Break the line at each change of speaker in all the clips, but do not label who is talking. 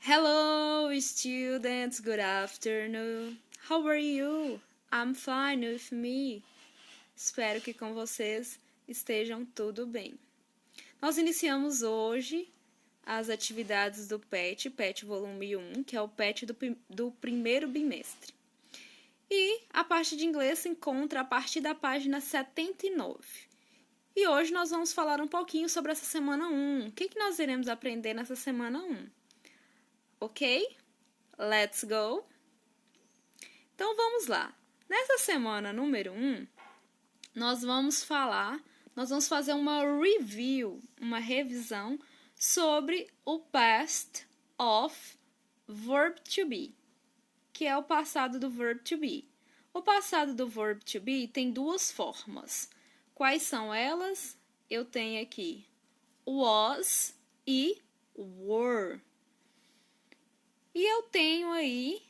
Hello, students. Good afternoon. How are you? I'm fine with me. Espero que com vocês estejam tudo bem. Nós iniciamos hoje as atividades do PET volume 1, que é o PET do primeiro bimestre. E a parte de inglês se encontra a partir da página 79. E hoje nós vamos falar um pouquinho sobre essa semana 1. O que nós iremos aprender nessa semana 1? Ok? Let's go! Então, vamos lá. Nessa semana número 1, nós vamos fazer uma review, uma revisão sobre o past of verb to be, que é o passado do verb to be. O passado do verb to be tem duas formas. Quais são elas? Eu tenho aqui was e were. E eu tenho aí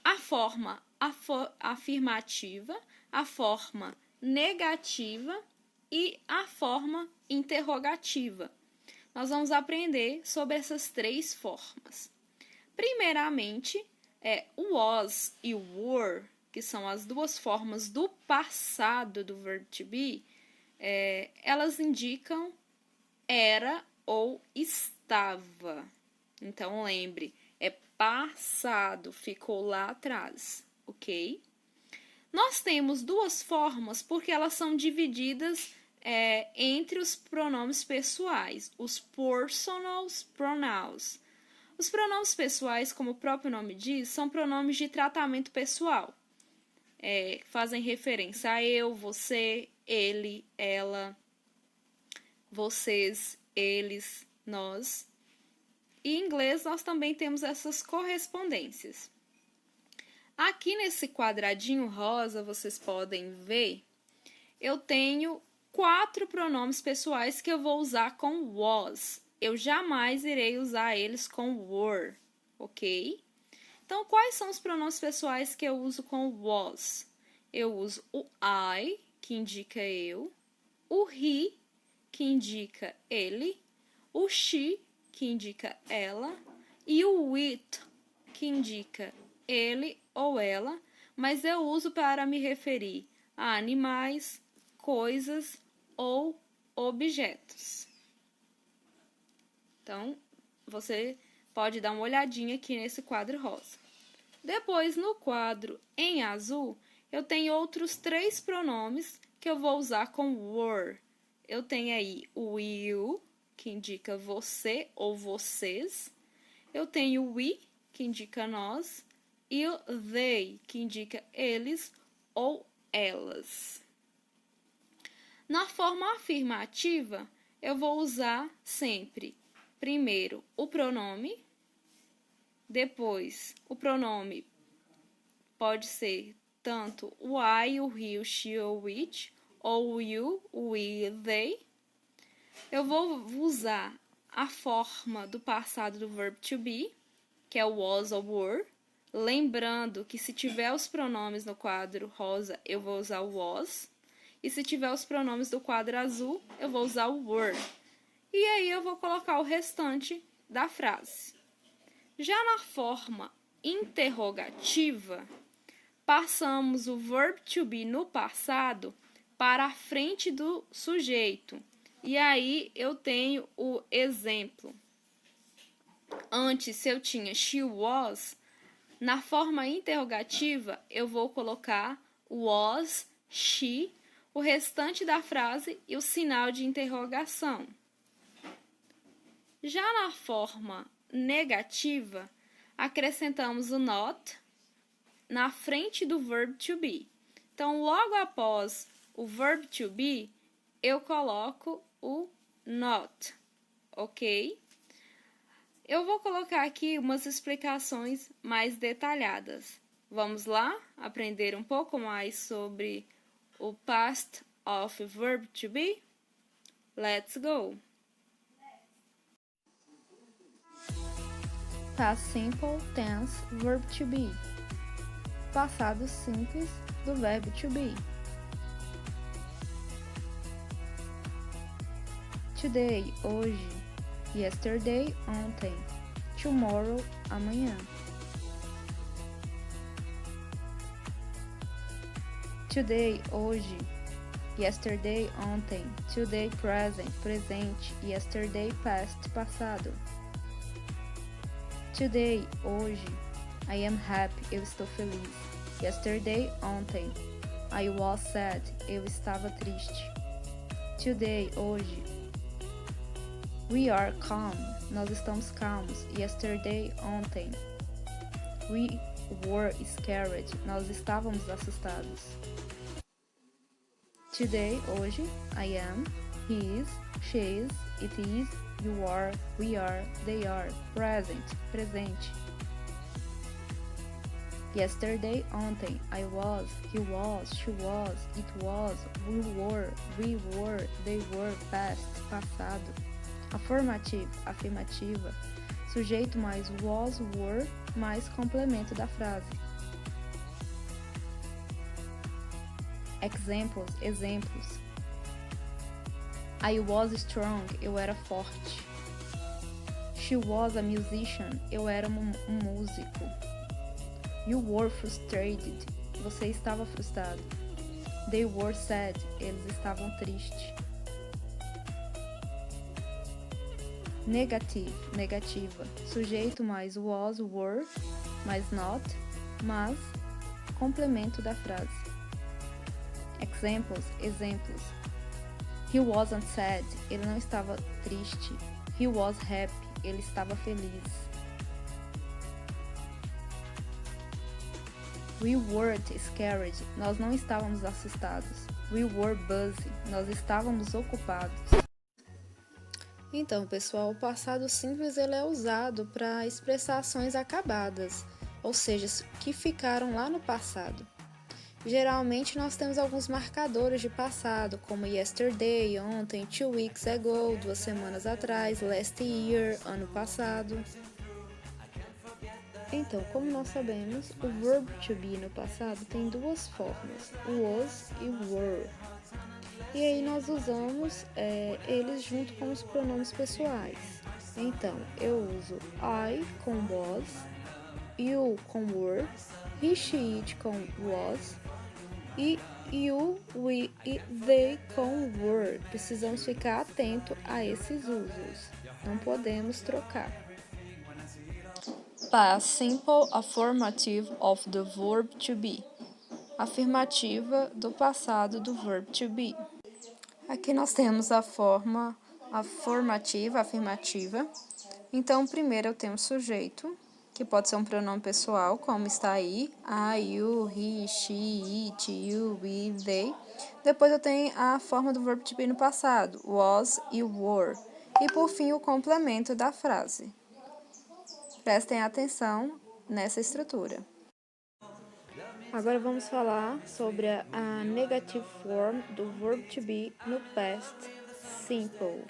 a forma afirmativa, a forma negativa e a forma interrogativa. Nós vamos aprender sobre essas três formas. Primeiramente, o was e o were, que são as duas formas do passado do verb to be, elas indicam era ou estava. Então, lembre, é passado, ficou lá atrás, ok? Nós temos duas formas porque elas são divididas entre os pronomes pessoais, os personal pronouns. Os pronomes pessoais, como o próprio nome diz, são pronomes de tratamento pessoal. Fazem referência a eu, você, ele, ela, vocês, eles, nós. E em inglês, nós também temos essas correspondências. Aqui nesse quadradinho rosa, vocês podem ver, eu tenho 4 pronomes pessoais que eu vou usar com was. Eu jamais irei usar eles com were, ok? Então, quais são os pronomes pessoais que eu uso com was? Eu uso o I, que indica eu, o he, que indica ele, o she, que indica ela, e o it, que indica ele ou ela, mas eu uso para me referir a animais, coisas ou objetos. Então, você pode dar uma olhadinha aqui nesse quadro rosa. Depois, no quadro em azul, eu tenho outros 3 pronomes que eu vou usar com were. Eu tenho aí o you, que indica você ou vocês. Eu tenho o we, que indica nós, e o they, que indica eles ou elas. Na forma afirmativa, eu vou usar sempre, primeiro, o pronome, depois, o pronome pode ser tanto o I, o he, o she ou o it, ou o you, o we, they. Eu vou usar a forma do passado do verb to be, que é o was ou were. Lembrando que se tiver os pronomes no quadro rosa, eu vou usar o was. E se tiver os pronomes do quadro azul, eu vou usar o were. E aí eu vou colocar o restante da frase. Já na forma interrogativa, passamos o verb to be no passado para a frente do sujeito. E aí eu tenho o exemplo. Antes, se eu tinha she was, na forma interrogativa, eu vou colocar was, she, o restante da frase e o sinal de interrogação. Já na forma negativa, acrescentamos o not na frente do verb to be. Então, logo após o verb to be, eu coloco o not, ok? Eu vou colocar aqui umas explicações mais detalhadas. Vamos lá aprender um pouco mais sobre o past of verb to be? Let's go! Past simple tense verb to be. Passado simples do verbo to be. Today, hoje. Yesterday, ontem. tomorrow, amanhã. Today, hoje. Yesterday, ontem. Today, present, presente. Yesterday, past, passado. Today, hoje. I am happy, eu estou feliz. Yesterday, ontem. I was sad, eu estava triste. Today, hoje. We are calm, nós estamos calmos. Yesterday, ontem. We were scared, nós estávamos assustados. Today, hoje. I am, he is, she is, it is, you are, we are, they are. Present, presente. Yesterday, ontem. I was, he was, she was, it was, we were, they were. Past, passado. Affirmative, afirmativa. Sujeito mais was, were, mais complemento da frase. Examples, exemplos. I was strong, eu era forte. She was a musician, eu era um músico. You were frustrated, você estava frustrado. They were sad, eles estavam tristes. Negative, negativa. Sujeito mais was, were, mais not, mas, complemento da frase. Examples, exemplos. He wasn't sad, ele não estava triste. He was happy, ele estava feliz. We weren't scared, nós não estávamos assustados. We were busy, nós estávamos ocupados. Então, pessoal, o passado simples ele é usado para expressar ações acabadas, ou seja, que ficaram lá no passado. Geralmente nós temos alguns marcadores de passado, como yesterday, ontem, 2 weeks ago, 2 semanas atrás, last year, ano passado. Então, como nós sabemos, o verb to be no passado tem duas formas, was e were. E aí nós usamos eles junto com os pronomes pessoais. Então, eu uso I com was, you com were, he, she, it com was, e you, we e they com were. Precisamos ficar atento a esses usos. Não podemos trocar. Past simple affirmative of the verb to be. Afirmativa do passado do verb to be. Aqui nós temos a forma afirmativa. Então, primeiro eu tenho o sujeito, que pode ser um pronome pessoal, como está aí, I, you, he, she, it, you, we, they. Depois eu tenho a forma do verbo to be no passado, was e were. E por fim, o complemento da frase. Prestem atenção nessa estrutura. Agora vamos falar sobre a negative form do verb to be no past simple.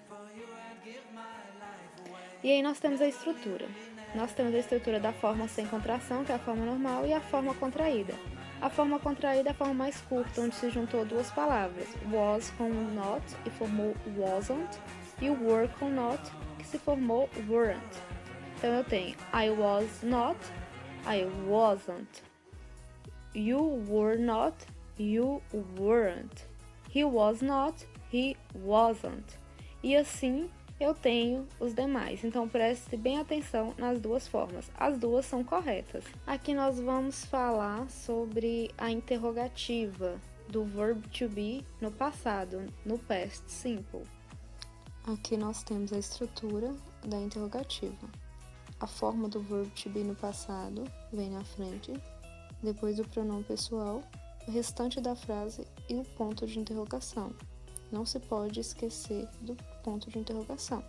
E aí nós temos a estrutura. Nós temos a estrutura da forma sem contração, que é a forma normal, e a forma contraída. A forma contraída é a forma mais curta, onde se juntou duas palavras, was com not e formou wasn't, e o were com not, que se formou weren't. Então eu tenho I was not, I wasn't. You were not, you weren't. He was not, he wasn't. E assim eu tenho os demais. Então preste bem atenção nas duas formas. As duas são corretas. Aqui nós vamos falar sobre a interrogativa do verb to be no passado, no past simple. Aqui nós temos a estrutura da interrogativa. A forma do verb to be no passado vem na frente, depois do pronome pessoal, o restante da frase e o ponto de interrogação. Não se pode esquecer do ponto de interrogação.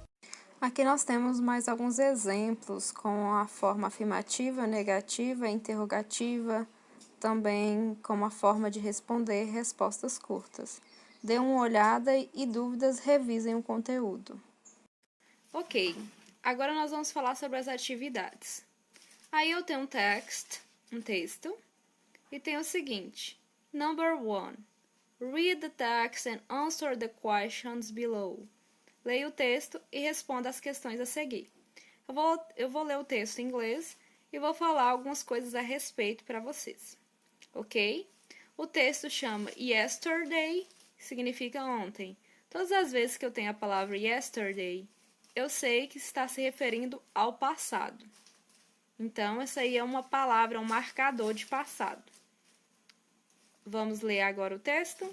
Aqui nós temos mais alguns exemplos com a forma afirmativa, negativa, interrogativa, também como a forma de responder respostas curtas. Dê uma olhada e dúvidas, revisem o conteúdo. Ok, agora nós vamos falar sobre as atividades. Aí eu tenho um texto, e tem o seguinte. Number 1. Read the text and answer the questions below. Leia o texto e responda as questões a seguir. Eu vou ler o texto em inglês e vou falar algumas coisas a respeito para vocês, ok? O texto chama Yesterday, significa ontem. Todas as vezes que eu tenho a palavra yesterday, eu sei que está se referindo ao passado. Então, essa aí é uma palavra, um marcador de passado. Vamos ler agora o texto?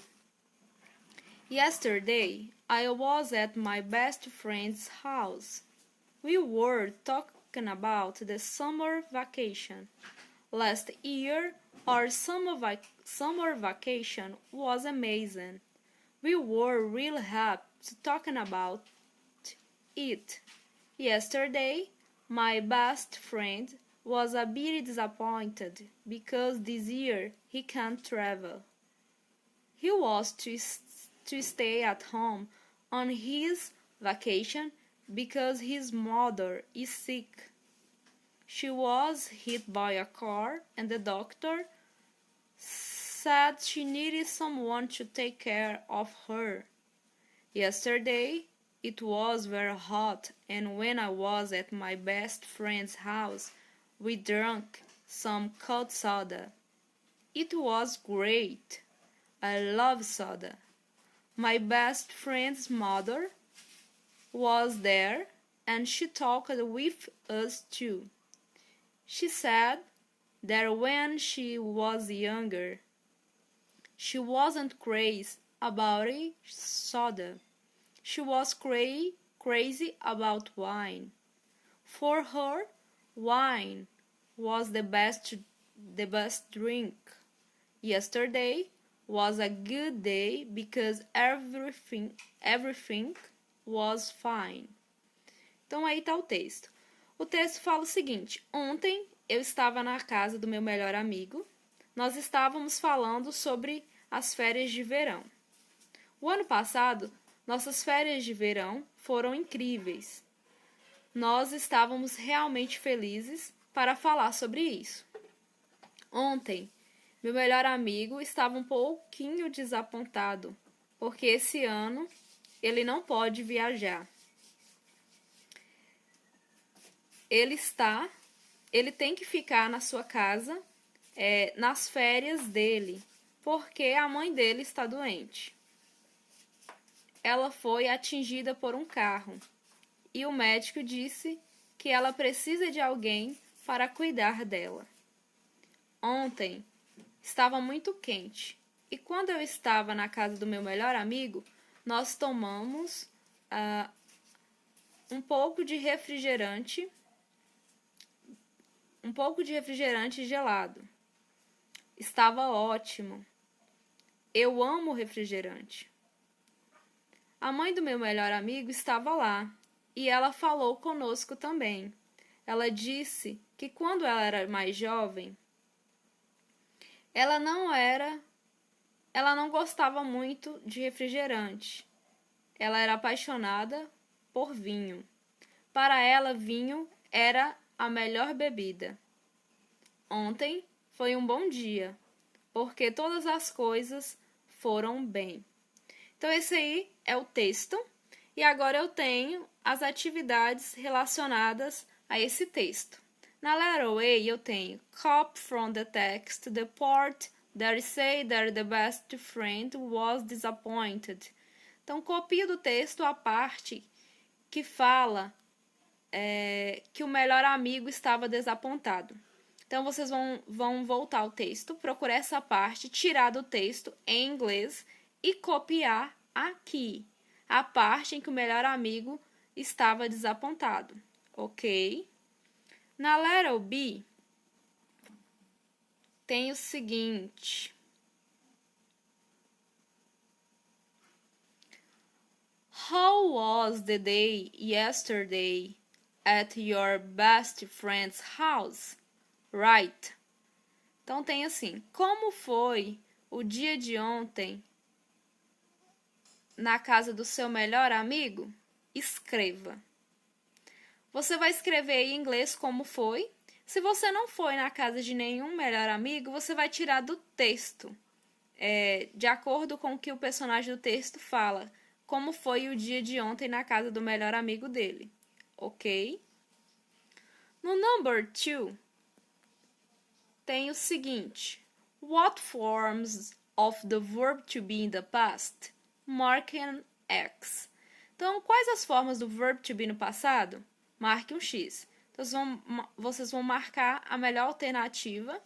Yesterday, I was at my best friend's house. We were talking about the summer vacation. Last year, our summer vacation was amazing. We were really happy talking about it. Yesterday, my best friend was a bit disappointed because this year he can't travel. He was to stay at home on his vacation because his mother is sick. She was hit by a car and the doctor said she needed someone to take care of her. Yesterday, it was very hot, and when I was at my best friend's house, we drank some cold soda. It was great. I love soda. My best friend's mother was there, and she talked with us too. She said that when she was younger, she wasn't crazy about soda. She was crazy about wine. For her, wine was the best drink. Yesterday was a good day because everything was fine. Então aí está o texto. O texto fala o seguinte: ontem eu estava na casa do meu melhor amigo. Nós estávamos falando sobre as férias de verão. O ano passado, nossas férias de verão foram incríveis. Nós estávamos realmente felizes para falar sobre isso. Ontem, meu melhor amigo estava um pouquinho desapontado, porque esse ano ele não pode viajar. Ele tem que ficar na sua casa nas férias dele, porque a mãe dele está doente. Ela foi atingida por um carro e o médico disse que ela precisa de alguém para cuidar dela. Ontem estava muito quente e quando eu estava na casa do meu melhor amigo, nós tomamos um pouco de refrigerante gelado. Estava ótimo. Eu amo refrigerante. A mãe do meu melhor amigo estava lá e ela falou conosco também. Ela disse que quando ela era mais jovem, ela não gostava muito de refrigerante. Ela era apaixonada por vinho. Para ela, vinho era a melhor bebida. Ontem foi um bom dia, porque todas as coisas foram bem. Então, esse aí é o texto. E agora eu tenho as atividades relacionadas a esse texto. Na letter A eu tenho copy from the text the part that say that the best friend was disappointed. Então, copio do texto a parte que fala que o melhor amigo estava desapontado. Então, vocês vão voltar ao texto, procurar essa parte, tirar do texto em inglês e copiar aqui a parte em que o melhor amigo estava desapontado, ok? Na letter B, tem o seguinte: How was the day yesterday at your best friend's house? Right. Então tem assim: como foi o dia de ontem na casa do seu melhor amigo? Escreva. Você vai escrever em inglês como foi. Se você não foi na casa de nenhum melhor amigo, você vai tirar do texto, de acordo com o que o personagem do texto fala, como foi o dia de ontem na casa do melhor amigo dele, ok? No number 2, tem o seguinte. What forms of the verb to be in the past mark an X? Então, quais as formas do verb to be no passado? Marque um X. Então, vocês vão marcar a melhor alternativa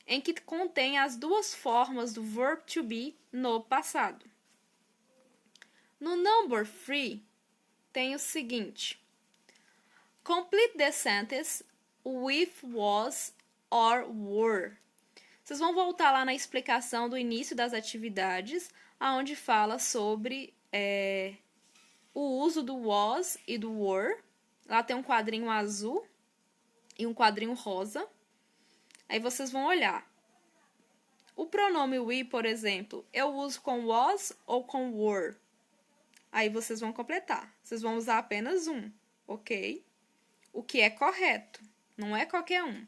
em que contém as duas formas do verb to be no passado. No number 3, tem o seguinte. Complete the sentence with was or were. Vocês vão voltar lá na explicação do início das atividades, onde fala sobre o uso do was e do were. Lá tem um quadrinho azul e um quadrinho rosa. Aí vocês vão olhar. O pronome we, por exemplo, eu uso com was ou com were? Aí vocês vão completar. Vocês vão usar apenas um, ok? O que é correto, não é qualquer um.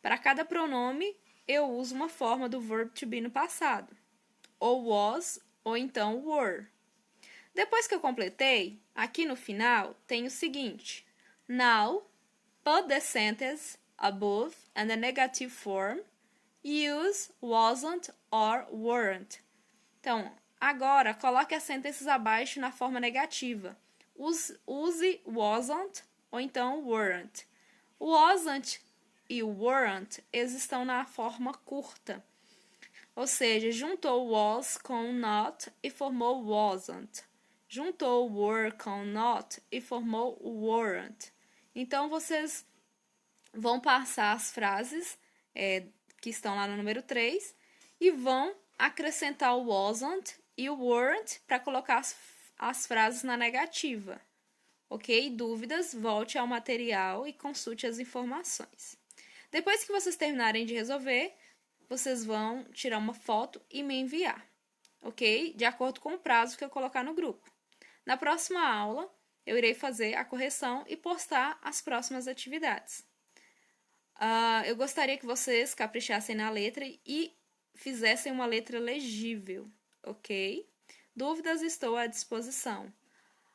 Para cada pronome, eu uso uma forma do verb to be no passado. Ou was, ou então were. Depois que eu completei, aqui no final, tem o seguinte. Now, put the sentence above and the negative form. Use wasn't or weren't. Então, agora, coloque as sentenças abaixo na forma negativa. Use wasn't ou então weren't. Wasn't e weren't, eles estão na forma curta. Ou seja, juntou was com not e formou wasn't. Juntou were com not e formou weren't. Então, vocês vão passar as frases que estão lá no número 3 e vão acrescentar o wasn't e o weren't para colocar as frases na negativa. Ok? Dúvidas? Volte ao material e consulte as informações. Depois que vocês terminarem de resolver, vocês vão tirar uma foto e me enviar. Ok? De acordo com o prazo que eu colocar no grupo. Na próxima aula, eu irei fazer a correção e postar as próximas atividades. Eu gostaria que vocês caprichassem na letra e fizessem uma letra legível, ok? Dúvidas, estou à disposição.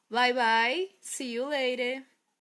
Bye bye, see you later!